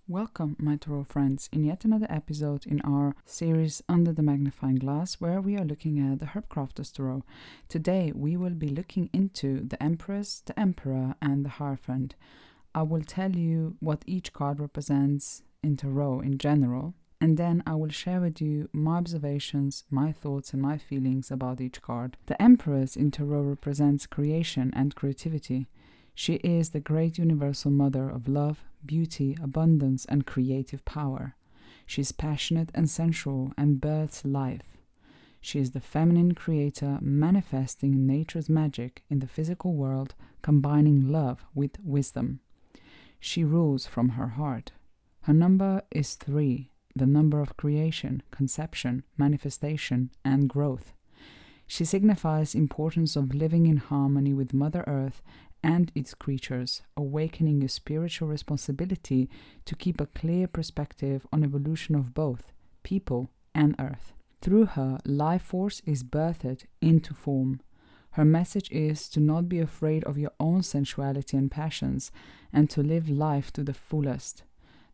Welcome, my tarot friends, in yet another episode in our series Under the Magnifying Glass, where we are looking at the Herbcrafter's Tarot. Today, we will be looking into the Empress, the Emperor, and the Hierophant. I will tell you what each card represents in tarot in general, and then I will share with you my observations, my thoughts, and my feelings about each card. The Empress in tarot represents creation and creativity. She is the great universal mother of love, beauty, abundance, and creative power. She is passionate and sensual and births life. She is the feminine creator manifesting nature's magic in the physical world, combining love with wisdom. She rules from her heart. Her number is 3, the number of creation, conception, manifestation, and growth. She signifies importance of living in harmony with Mother Earth and its creatures, awakening a spiritual responsibility to keep a clear perspective on evolution of both people and Earth. Through her, life force is birthed into form. Her message is to not be afraid of your own sensuality and passions, and to live life to the fullest.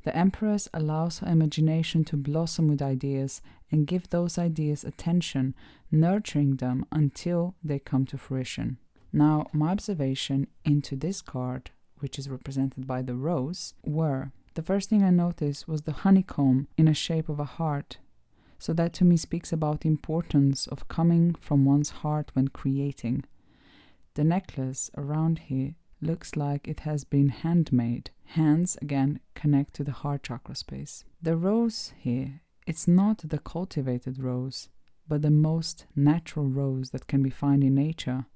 The Empress allows her imagination to blossom with ideas and give those ideas attention, nurturing them until they come to fruition. Now, my observation into this card, which is represented by the rose, the first thing I noticed was the honeycomb in a shape of a heart. So that to me speaks about the importance of coming from one's heart when creating. The necklace around here looks like it has been handmade. Hands, again, connect to the heart chakra space. The rose here, it's not the cultivated rose, but the most natural rose that can be found in nature.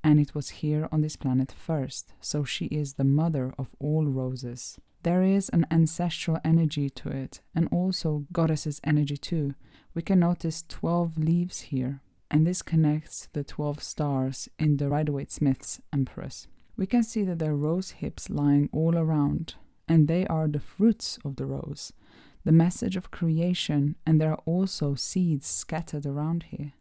And it was here on this planet first, so she is the mother of all roses. There is an ancestral energy to it, and also goddess's energy too. We can notice 12 leaves here, and this connects to the 12 stars in the Rider-Waite-Smith's Empress. We can see that there are rose hips lying all around, and they are the fruits of the rose, the message of creation, and there are also seeds scattered around here,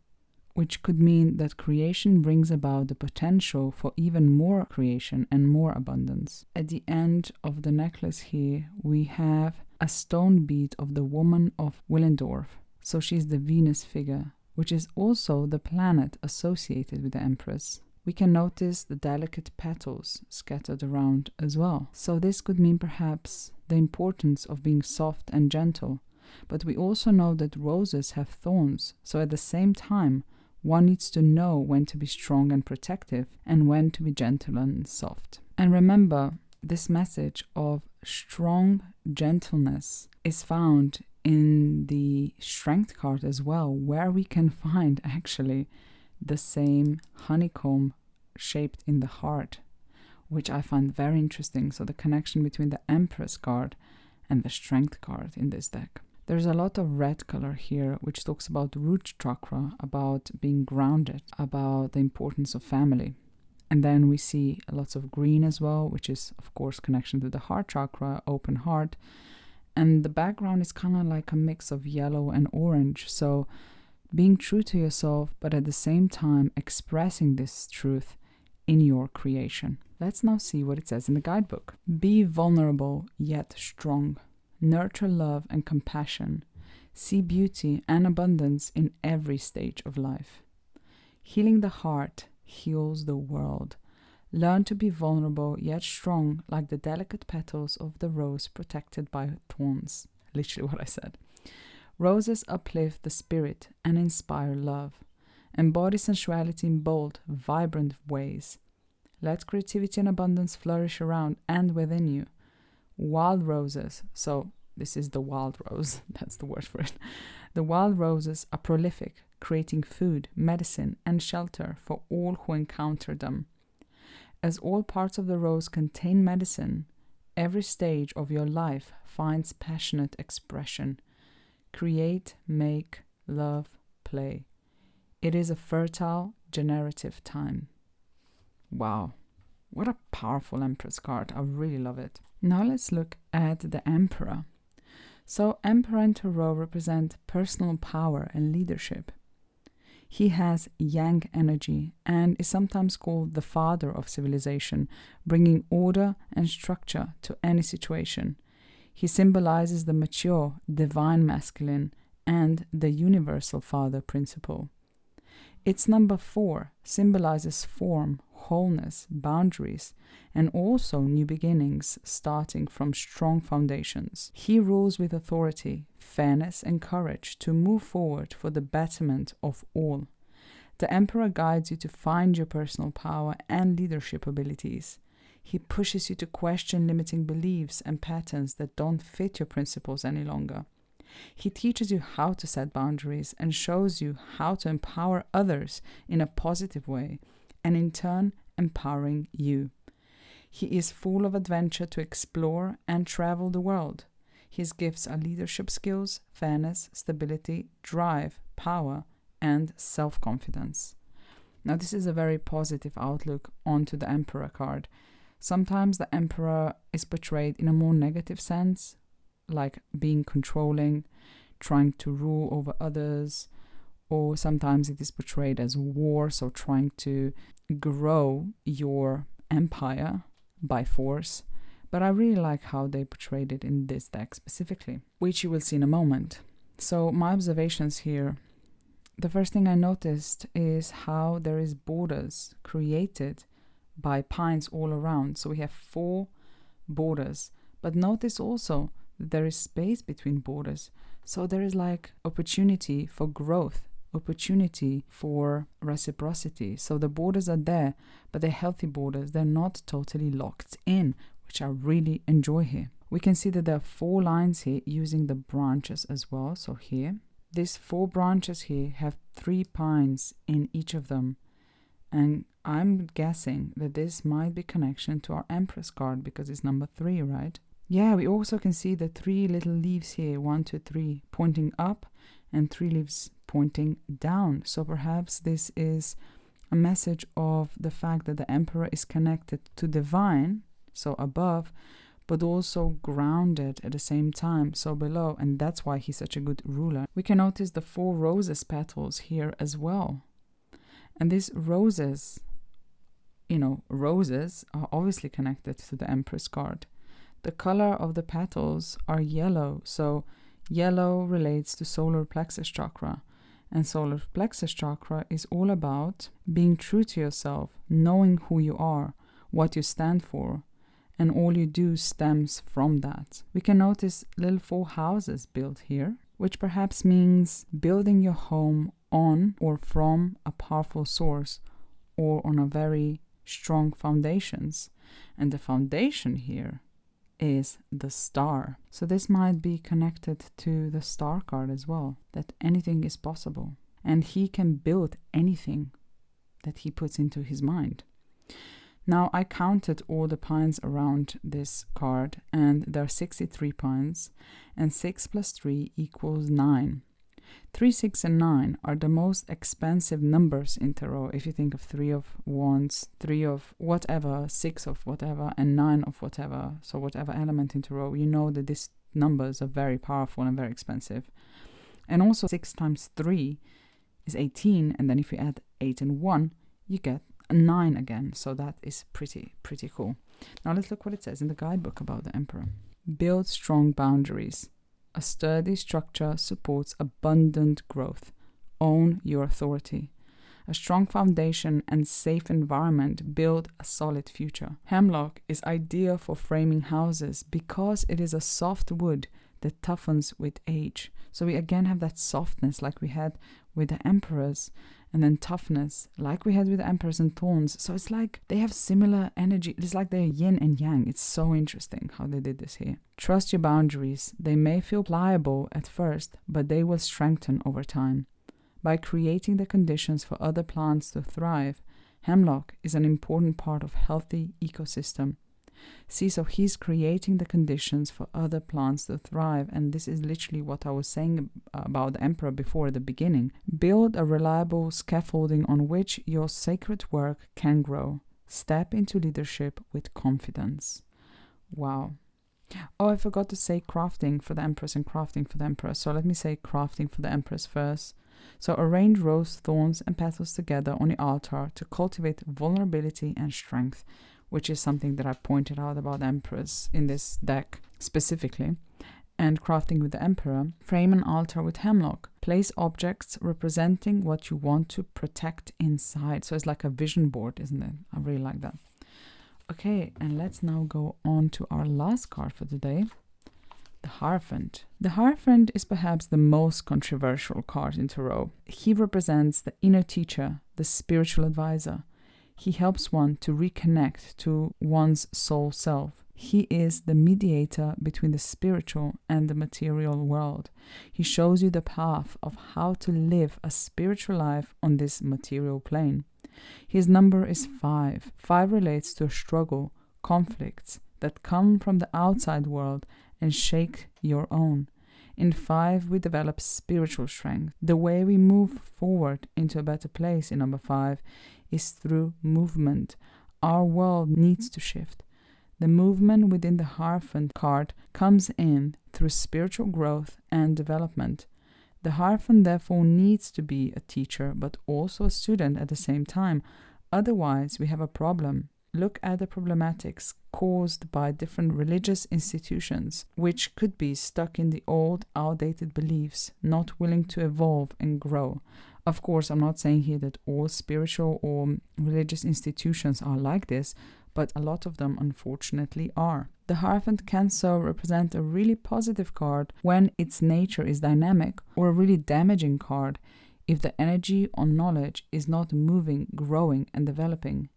which could mean that creation brings about the potential for even more creation and more abundance. At the end of the necklace here, we have a stone bead of the woman of Willendorf. So she's the Venus figure, which is also the planet associated with the Empress. We can notice the delicate petals scattered around as well. So this could mean perhaps the importance of being soft and gentle. But we also know that roses have thorns, so at the same time, one needs to know when to be strong and protective and when to be gentle and soft. And remember, this message of strong gentleness is found in the Strength card as well, where we can find actually the same honeycomb shaped in the heart, which I find very interesting. So the connection between the Empress card and the Strength card in this deck. There's a lot of red color here, which talks about the root chakra, about being grounded, about the importance of family. And then we see lots of green as well, which is, of course, connection to the heart chakra, open heart. And the background is kind of like a mix of yellow and orange. So being true to yourself, but at the same time expressing this truth in your creation. Let's now see what it says in the guidebook. Be vulnerable yet strong. Nurture love and compassion. See beauty and abundance in every stage of life. Healing the heart heals the world. Learn to be vulnerable yet strong, like the delicate petals of the rose protected by thorns. Literally what I said. Roses uplift the spirit and inspire love. Embody sensuality in bold, vibrant ways. Let creativity and abundance flourish around and within you. Wild roses, so this is the wild rose, that's the word for it. The wild roses are prolific, creating food, medicine, and shelter for all who encounter them. As all parts of the rose contain medicine, every stage of your life finds passionate expression. Create, make, love, play. It is a fertile, generative time. Wow. What a powerful Empress card. I really love it. Now let's look at the Emperor. So Emperor in Tarot represent personal power and leadership. He has yang energy and is sometimes called the father of civilization, bringing order and structure to any situation. He symbolizes the mature, divine masculine and the universal father principle. Its number 4 symbolizes form, wholeness, boundaries, and also new beginnings starting from strong foundations. He rules with authority, fairness, and courage to move forward for the betterment of all. The Emperor guides you to find your personal power and leadership abilities. He pushes you to question limiting beliefs and patterns that don't fit your principles any longer. He teaches you how to set boundaries and shows you how to empower others in a positive way, and in turn, empowering you. He is full of adventure to explore and travel the world. His gifts are leadership skills, fairness, stability, drive, power, and self-confidence. Now, this is a very positive outlook onto the Emperor card. Sometimes the Emperor is portrayed in a more negative sense, like being controlling, trying to rule over others, or sometimes it is portrayed as war, so trying to grow your empire by force. But I really like how they portrayed it in this deck specifically, which you will see in a moment. So my observations here, the first thing I noticed is how there is borders created by pines all around. So we have 4 borders, but notice also that there is space between borders. So there is like opportunity for growth, opportunity for reciprocity. So the borders are there, but they're healthy borders. They're not totally locked in, which I really enjoy here. We can see that there are 4 lines here using the branches as well. So here, these 4 branches here have 3 pines in each of them. And I'm guessing that this might be connection to our Empress card because it's number 3, right? Yeah, we also can see the 3 little leaves here, 1, 2, 3, pointing up and 3 leaves pointing down. So perhaps this is a message of the fact that the Emperor is connected to divine, so above, but also grounded at the same time, so below, and that's why he's such a good ruler. We can notice the 4 roses petals here as well. And these roses, roses are obviously connected to the Empress card. The color of the petals are yellow, so yellow relates to solar plexus chakra. And solar plexus chakra is all about being true to yourself, knowing who you are, what you stand for, and all you do stems from that. We can notice little 4 houses built here, which perhaps means building your home on or from a powerful source or on a very strong foundations. And the foundation here is the star. So this might be connected to the star card as well, that anything is possible. And he can build anything that he puts into his mind. Now I counted all the pines around this card, and there are 63 pines, and 6 plus 3 equals 9. 3, 6, and 9 are the most expensive numbers in tarot. If you think of 3 of wands, 3 of whatever, 6 of whatever, and 9 of whatever, so whatever element in tarot, you know that these numbers are very powerful and very expensive. And also 6 times 3 is 18, and then if you add 8 and 1, you get a 9 again. So that is pretty cool. Now let's look what it says in the guidebook about the Emperor. Build strong boundaries. A sturdy structure supports abundant growth. Own your authority. A strong foundation and safe environment build a solid future. Hemlock is ideal for framing houses because it is a soft wood that toughens with age. So we again have that softness like we had with the emperors, and then toughness like we had with the emperors and thorns. So it's like they have similar energy. It's like they're yin and yang. It's so interesting how they did this here. Trust your boundaries. They may feel pliable at first, but they will strengthen over time. By creating the conditions for other plants to thrive, hemlock is an important part of healthy ecosystem. See, so he's creating the conditions for other plants to thrive, and this is literally what I was saying about the emperor before at the beginning. Build a reliable scaffolding on which your sacred work can grow. Step into leadership with confidence. Wow. Oh, I forgot to say crafting for the Empress and crafting for the Emperor. So let me say crafting for the Empress first. So arrange rose, thorns, and petals together on the altar to cultivate vulnerability and strength, which is something that I pointed out about Empress in this deck specifically. and crafting with the Emperor, frame an altar with hemlock. Place objects representing what you want to protect inside. So it's like a vision board, isn't it? I really like that. Okay, and let's now go on to our last card for today, the Hierophant. The Hierophant is perhaps the most controversial card in Tarot. He represents the inner teacher, the spiritual advisor. He helps one to reconnect to one's soul self. He is the mediator between the spiritual and the material world. He shows you the path of how to live a spiritual life on this material plane. His number is 5. 5 relates to a struggle, conflicts that come from the outside world and shake your own. In 5, we develop spiritual strength. The way we move forward into a better place in number 5 is through movement. Our world needs to shift. The movement within the Hierophant card comes in through spiritual growth and development. The Hierophant therefore needs to be a teacher but also a student at the same time. Otherwise, we have a problem. Look at the problematics caused by different religious institutions, which could be stuck in the old, outdated beliefs, not willing to evolve and grow. Of course, I'm not saying here that all spiritual or religious institutions are like this, but a lot of them unfortunately are. The Hierophant can so represent a really positive card when its nature is dynamic, or a really damaging card if the energy or knowledge is not moving, growing and developing.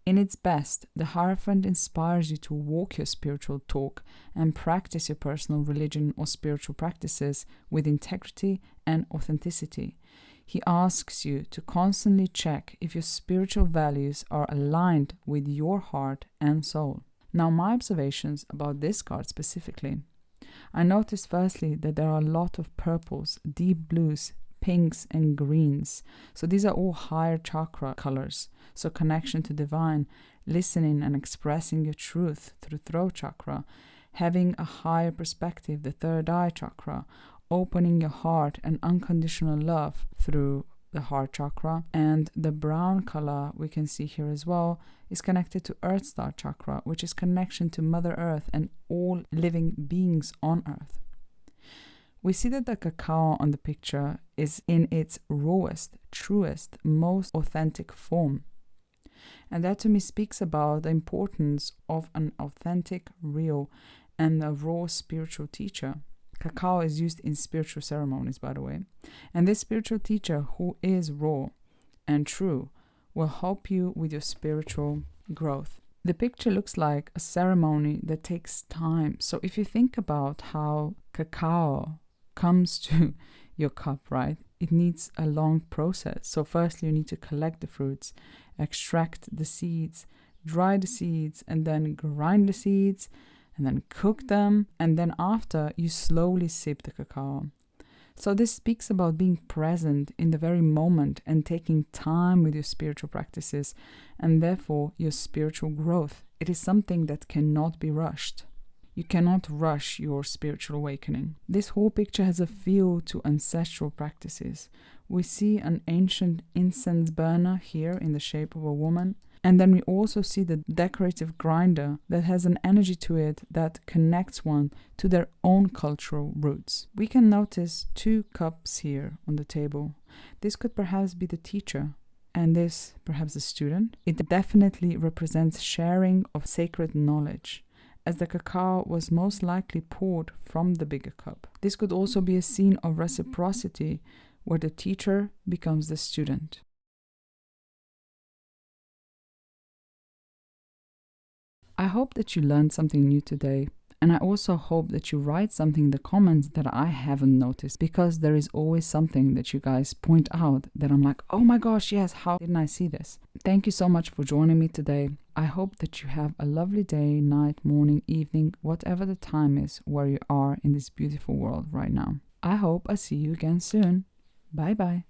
In its best, the Hierophant inspires you to walk your spiritual talk and practice your personal religion or spiritual practices with integrity and authenticity. He asks you to constantly check if your spiritual values are aligned with your heart and soul. Now, my observations about this card specifically. I noticed firstly that there are a lot of purples, deep blues, pinks and greens. So these are all higher chakra colors. So connection to divine, listening and expressing your truth through throat chakra, having a higher perspective, the third eye chakra, opening your heart and unconditional love through the heart chakra. And the brown color we can see here as well is connected to Earth Star chakra, which is connection to Mother Earth and all living beings on Earth. We see that the cacao on the picture is in its rawest, truest, most authentic form. And that to me speaks about the importance of an authentic, real, and a raw spiritual teacher. Cacao is used in spiritual ceremonies, by the way. And this spiritual teacher who is raw and true will help you with your spiritual growth. The picture looks like a ceremony that takes time. So if you think about how cacao comes to your cup, right? It needs a long process. So firstly, you need to collect the fruits, extract the seeds, dry the seeds, and then grind the seeds, and then cook them. And then after, you slowly sip the cacao. So this speaks about being present in the very moment and taking time with your spiritual practices and therefore your spiritual growth. It is something that cannot be rushed. You cannot rush your spiritual awakening. This whole picture has a feel to ancestral practices. We see an ancient incense burner here in the shape of a woman. And then we also see the decorative grinder that has an energy to it that connects one to their own cultural roots. We can notice 2 cups here on the table. This could perhaps be the teacher and this perhaps the student. It definitely represents sharing of sacred knowledge, as the cacao was most likely poured from the bigger cup. This could also be a scene of reciprocity where the teacher becomes the student. I hope that you learned something new today, and I also hope that you write something in the comments that I haven't noticed, because there is always something that you guys point out that I'm like, oh my gosh, yes, how didn't I see this? Thank you so much for joining me today. I hope that you have a lovely day, night, morning, evening, whatever the time is where you are in this beautiful world right now. I hope I see you again soon. Bye bye.